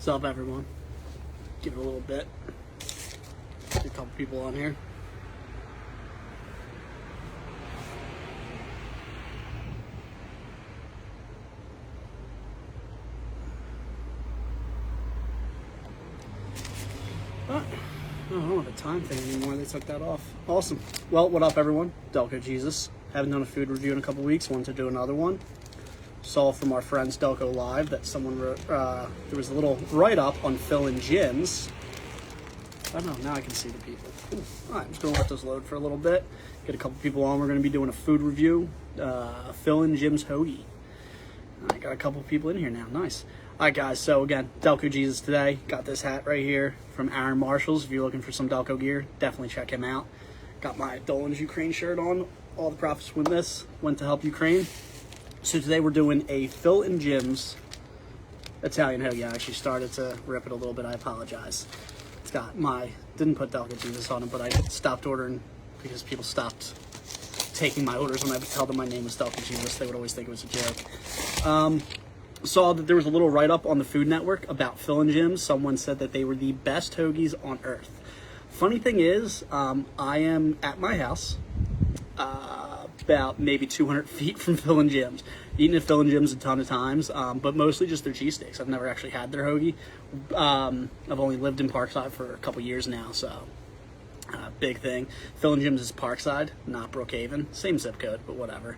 What's up, everyone? Give it a little bit. Get a couple people on here. But I don't know the time thing anymore. They took that off. Awesome. Well, what up, everyone? Delco Jesus. Haven't done a food review in a couple weeks. Wanted to do another one. Saw from our friends Delco Live that someone wrote, there was a little write-up on Phil and Jim's. I don't know, now I can see the people. All right, I'm just going to let this load for a little bit. Get a couple people on. We're going to be doing a food review. Phil and Jim's Hoagie. I got a couple people in here now. Nice. All right, guys, so again, Delco Jesus today. Got this hat right here from Aaron Marshall's. If you're looking for some Delco gear, definitely check him out. Got my Dolan's Ukraine shirt on. All the profits from this went to help Ukraine. So today we're doing a Phil and Jim's Italian hoagie. I actually started to rip it a little bit. I apologize. It's got didn't put Delco Jesus on it, but I stopped ordering because people stopped taking my orders when I would tell them my name was Delco Jesus. They would always think it was a joke. Saw that there was a little write-up on the Food Network about Phil and Jim's. Someone said that they were the best hoagies on earth. Funny thing is, I am at my house, about maybe 200 feet from Phil and Jim's. Eaten at Phil and Jim's a ton of times, but mostly just their cheesesteaks. I've never actually had their hoagie. I've only lived in Parkside for a couple years now, so big thing. Phil and Jim's is Parkside, not Brookhaven. Same zip code, but whatever.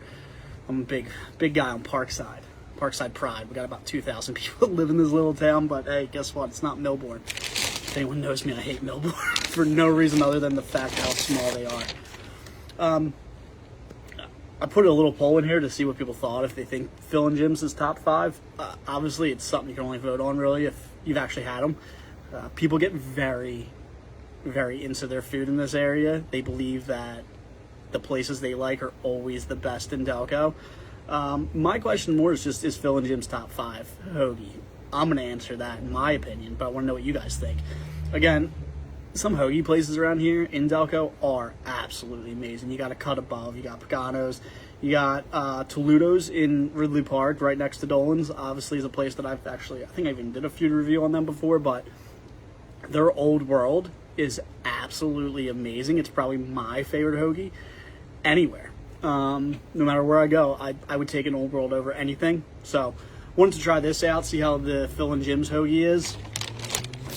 I'm a big guy on Parkside. Parkside pride. We got about 2,000 people that live in this little town, but hey, guess what? It's not Millbourne. If anyone knows me, I hate Millbourne for no reason other than the fact how small they are. I put a little poll in here to see what people thought, if they think Phil and Jim's is top 5. Obviously, it's something you can only vote on, really, if you've actually had them. People get very, very into their food in this area. They believe that the places they like are always the best in Delco. My question more is just, is Phil and Jim's top 5 hoagie? I'm going to answer that in my opinion, but I want to know what you guys think. Again, some hoagie places around here in Delco are absolutely amazing. You got a Cut Above, you got Pagano's, you got Toludo's in Ridley Park, right next to Dolan's. Obviously, is a place that I think I even did a food review on them before, but their Old World is absolutely amazing. It's probably my favorite hoagie anywhere. No matter where I go, I would take an Old World over anything. So, wanted to try this out, see how the Phil and Jim's hoagie is.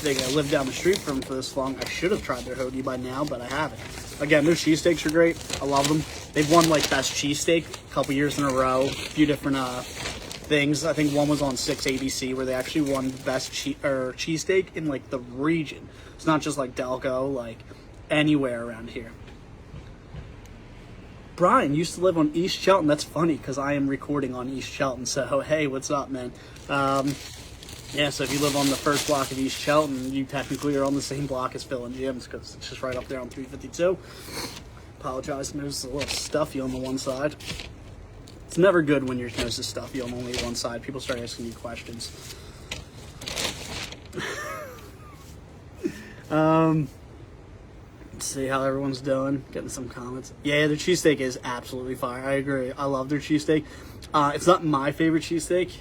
I lived down the street from them for this long. I should have tried their hoagie by now, but I haven't. Again, their cheesesteaks are great. I love them. They've won like best cheesesteak a couple years in a row. A few different things. I think one was on 6 ABC where they actually won best cheesesteak in like the region. It's not just like Delco, like anywhere around here. Brian used to live on East Shelton. That's funny because I am recording on East Shelton. So hey, what's up, man? Yeah, so if you live on the first block of East Shelton, you technically are on the same block as Phil and Jim's because it's just right up there on 352. Apologize, there's a little stuffy on the one side. It's never good when your nose is stuffy on only one side. People start asking you questions. Let's see how everyone's doing. Getting some comments. Yeah, their cheesesteak is absolutely fire. I agree. I love their cheesesteak. It's not my favorite cheesesteak.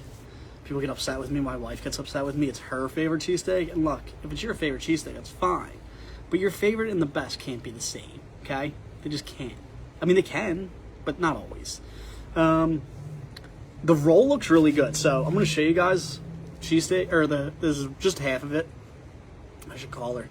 People get upset with me. My wife gets upset with me. It's her favorite cheesesteak. And look, if it's your favorite cheesesteak, that's fine. But your favorite and the best can't be the same, okay? They just can't. I mean, they can, but not always. The roll looks really good. So I'm going to show you guys cheesesteak, or this is just half of it. I should call her.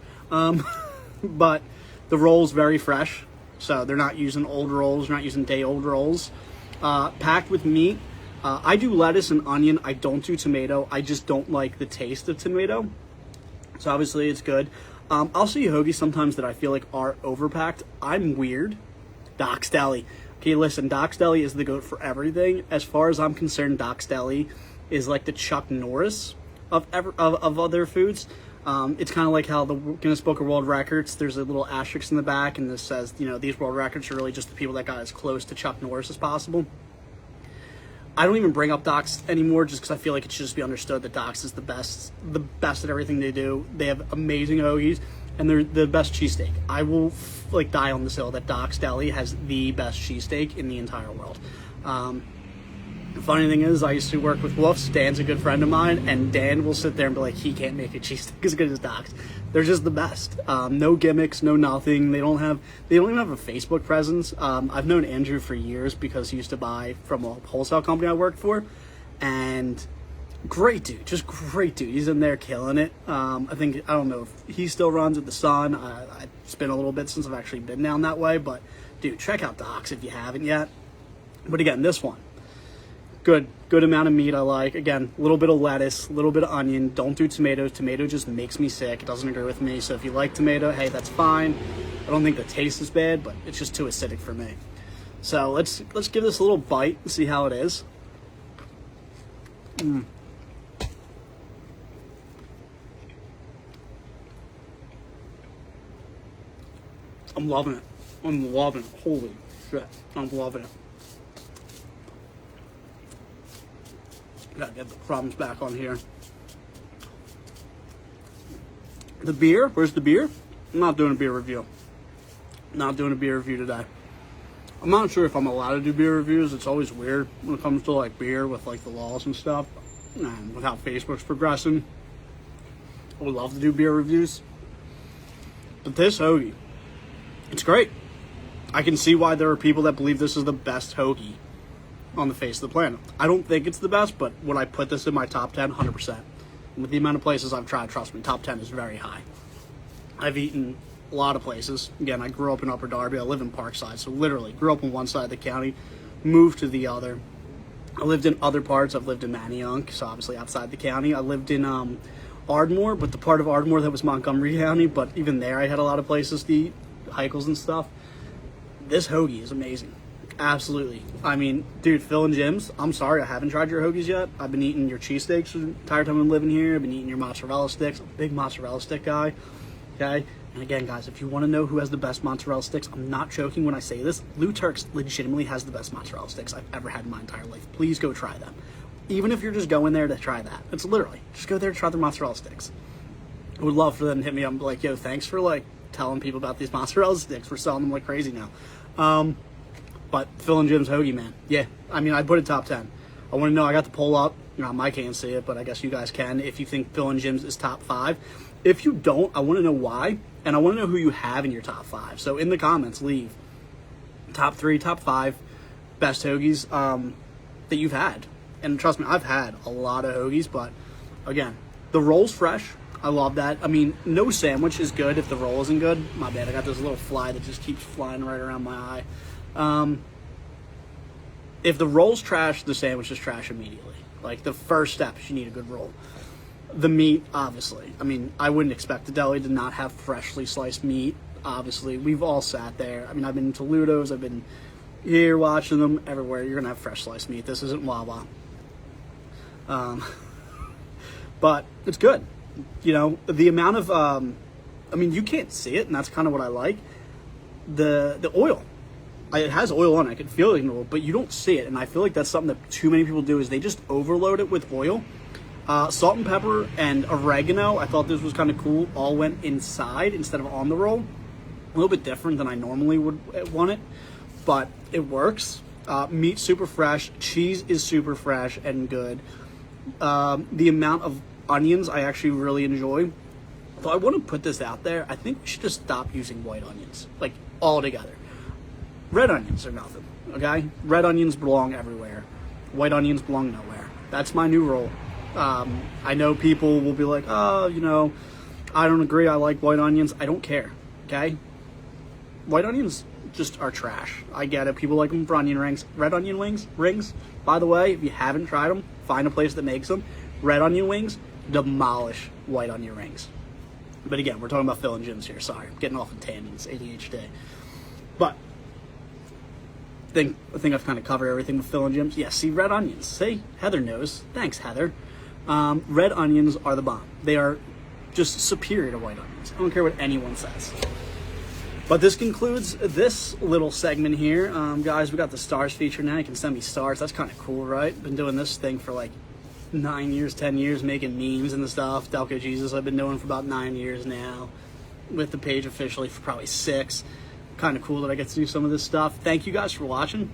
But the roll's very fresh. So they're not using old rolls. They're not using day-old rolls. Packed with meat. I do lettuce and onion. I don't do tomato. I just don't like the taste of tomato. So obviously it's good. I'll see hoagies sometimes that I feel like are overpacked. I'm weird. Doc's Deli. Okay, listen, Doc's Deli is the GOAT for everything. As far as I'm concerned, Doc's Deli is like the Chuck Norris of other foods. It's kind of like how the Guinness Book of World Records, there's a little asterisk in the back, and this says, you know, these world records are really just the people that got as close to Chuck Norris as possible. I don't even bring up Doc's anymore just because I feel like it should just be understood that Doc's is the best at everything they do. They have amazing hoagies, and they're the best cheesesteak. I will die on this hill that Doc's Deli has the best cheesesteak in the entire world. Funny thing is, I used to work with Wolfs. Dan's a good friend of mine, and Dan will sit there and be like, he can't make a cheesesteak as good as Doc's. They're just the best. No gimmicks, no nothing. They don't even have a Facebook presence. I've known Andrew for years because he used to buy from a wholesale company I worked for, and great dude, just great dude. He's in there killing it. I don't know if he still runs at the Sun. It's been a little bit since I've actually been down that way, but dude, check out Doc's if you haven't yet. But again, this one, good amount of meat I like. Again, a little bit of lettuce, a little bit of onion. Don't do tomatoes. Tomato just makes me sick. It doesn't agree with me. So if you like tomato, hey, that's fine. I don't think the taste is bad, but it's just too acidic for me. So let's give this a little bite and see how it is. I'm loving it. I'm loving it. Holy shit. I'm loving it. Gotta get the crumbs back on here. The beer, where's the beer? I'm not doing a beer review. Not doing a beer review today. I'm not sure if I'm allowed to do beer reviews. It's always weird when it comes to like beer with like the laws and stuff. And with how Facebook's progressing, I would love to do beer reviews. But this hoagie, it's great. I can see why there are people that believe this is the best hoagie on the face of the planet. I don't think it's the best, but would I put this in my top 10? 100%. And with the amount of places I've tried, trust me, top 10 is very high. I've eaten a lot of places. Again, I grew up in Upper Darby. I live in Parkside, so literally grew up on one side of the county, moved to the other. I lived in other parts. I've lived in Manayunk, so obviously outside the county. I lived in Ardmore, but the part of Ardmore that was Montgomery County, but even there I had a lot of places to eat, Heichels and stuff. This hoagie is amazing. Absolutely. I mean, dude, Phil and Jim's, I'm sorry I haven't tried your hoagies yet. I've been eating your cheesesteaks the entire time I'm living here. I've been eating your mozzarella sticks. I'm a big mozzarella stick guy. Okay? And again, guys, if you want to know who has the best mozzarella sticks, I'm not joking when I say this. Lou Turk's legitimately has the best mozzarella sticks I've ever had in my entire life. Please go try them. Even if you're just going there to try that. It's literally, just go there to try their mozzarella sticks. I would love for them to hit me up and be like, yo, thanks for like telling people about these mozzarella sticks. We're selling them like crazy now. But Phil and Jim's hoagie, man. Yeah, I mean, I'd put it top 10. I want to know, I got the poll up. I can't see it, but I guess you guys can if you think Phil and Jim's is top 5. If you don't, I want to know why, and I want to know who you have in your top 5. So in the comments, leave top 3, top 5 best hoagies that you've had. And trust me, I've had a lot of hoagies, but again, the roll's fresh. I love that. I mean, no sandwich is good if the roll isn't good. My bad, I got this little fly that just keeps flying right around my eye. If the roll's trash, the sandwich is trash immediately. Like, the first step is you need a good roll. The meat, obviously. I mean, I wouldn't expect a deli to not have freshly sliced meat. Obviously, we've all sat there. I mean, I've been to Ludo's. I've been here watching them everywhere. You're going to have fresh sliced meat. This isn't Wawa. But it's good. You know, the amount of, I mean, you can't see it, and that's kind of what I like. The oil. It has oil on it. I can feel it in oil, but you don't see it. And I feel like that's something that too many people do is they just overload it with oil. Salt and pepper and oregano, I thought this was kind of cool. All went inside instead of on the roll. A little bit different than I normally would want it, but it works. Meat super fresh. Cheese is super fresh and good. The amount of onions I actually really enjoy. So I want to put this out there. I think we should just stop using white onions, like altogether. Red onions are nothing, okay? Red onions belong everywhere. White onions belong nowhere. That's my new rule. I know people will be like, oh, you know, I don't agree. I like white onions. I don't care, okay? White onions just are trash. I get it. People like them for onion rings. Red onion rings, by the way, if you haven't tried them, find a place that makes them. Red onion wings demolish white onion rings. But again, we're talking about Phil and Jim's here. Sorry, I'm getting off on tangents, ADHD. But I think I've kind of covered everything with Phil and Jim's. Yeah, see, red onions. See, Heather knows. Thanks, Heather. Red onions are the bomb. They are just superior to white onions. I don't care what anyone says. But this concludes this little segment here. Guys, we got the stars feature now. You can send me stars. That's kind of cool, right? Been doing this thing for like 9 years, 10 years, making memes and the stuff. Delco Jesus I've been doing for about 9 years now. With the page officially for probably 6. Kind of cool that I get to do some of this stuff. Thank you guys for watching.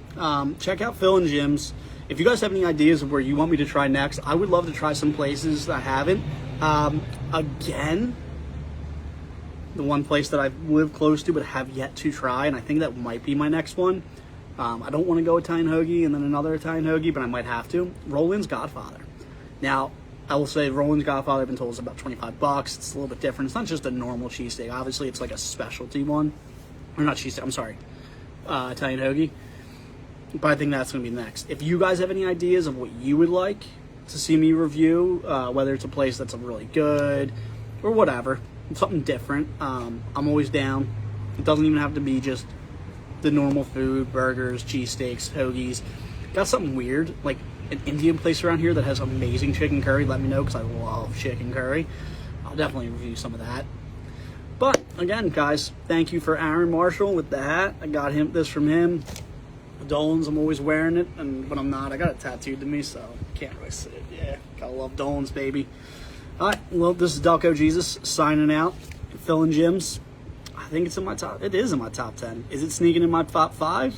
Check out Phil and Jim's. If you guys have any ideas of where you want me to try next, I would love to try some places that I haven't. Again, the one place that I live close to but have yet to try, and I think that might be my next one. I don't want to go Italian hoagie and then another Italian hoagie, but I might have to. Roland's Godfather. Now, I will say Roland's Godfather, I've been told, is about 25 bucks. It's a little bit different. It's not just a normal cheesesteak. Obviously, it's like a specialty one. Or not cheesesteak, I'm sorry. Italian hoagie. But I think that's going to be next. If you guys have any ideas of what you would like to see me review, whether it's a place that's really good or whatever, something different, I'm always down. It doesn't even have to be just the normal food, burgers, cheesesteaks, hoagies. Got something weird, like an Indian place around here that has amazing chicken curry, let me know, because I love chicken curry. I'll definitely review some of that. But again, guys, thank you for Aaron Marshall with the hat. I got this from him. Dolan's, I'm always wearing it, and when I'm not, I got it tattooed to me, so can't really see it. Yeah, gotta love Dolan's, baby. All right, well, this is Delco Jesus signing out. Filling Jim's. I think it's in my top. It is in my top 10. Is it sneaking in my top 5?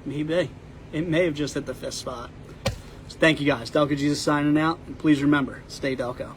Maybe. It may have just hit the 5th spot. So thank you guys. Delco Jesus signing out. And please remember, stay Delco.